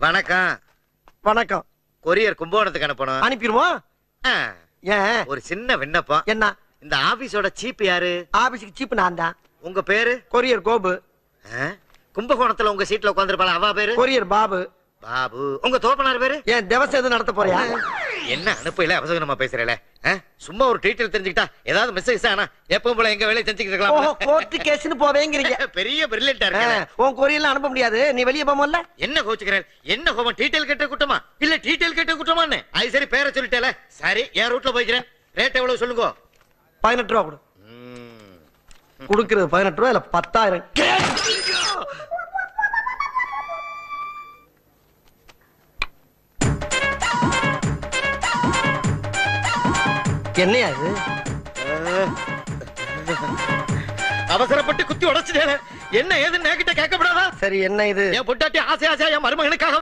வணக்கம். வணக்கம். கொரியர் கும்பகோணத்துக்கு அனுப்பணும். அனுப்பிடுவோம். ஏன்? ஒரு சின்ன விண்ணப்பம். என்ன? இந்த ஆபீஸோட சீப் யாரு? ஆபீஸுக்கு சீப் நான் தான். உங்க பேரு? கொரியர் கோபு. கும்பகோணத்துல உங்க சீட்ல உட்காந்துருப்பாள அவ பேரு? கொரியர் பாபு. பாபு. உங்க தோப்பனார் பேரு? ஏன் திவசம் எதுவும் நடத்த போறியா? என்ன அனுப்பையில அவசரமா பேசுறல? சும்மா ஒரு டீட்டெயில் தெரிஞ்சுக்கிட்டா ஏதாவது மெசேஜ் ஆனா எப்பவும் போல எங்க வேலையை செஞ்சுக்கிட்டு இருக்கலாம். கோர்ட் கேஸ்னு போவேங்கறீங்க. பெரிய பிரில்லியன்ட்டா இருக்கு. உன் கொரியர்ல அனுப்ப முடியாது. நீ வெளிய போமல்ல. என்ன கோச்சுக்கிறேன்? என்ன கோவம்? டீட்டெயில் கேட்ட குட்டமா இல்ல டீட்டெயில் கேட்ட குட்டமான்னு? அது சரி பேரை சொல்லிட்டேல. சரி என் ரூட்ல போய்க்கிறேன். ரேட் எவ்வளவு சொல்லுங்க? 18 ரூபா கொடு. குடுக்குறது 18 ரூபா இல்ல 10,000. என்னையா இது? அவசரப்பட்டு குத்தி உடைச்சிட்டேன். என்ன ஏதுன்னு என்கிட்ட கேட்கப்படாதா? சரி என்ன இது? என் பொட்டாட்டி ஆசை ஆசையா என் மருமகனுக்காக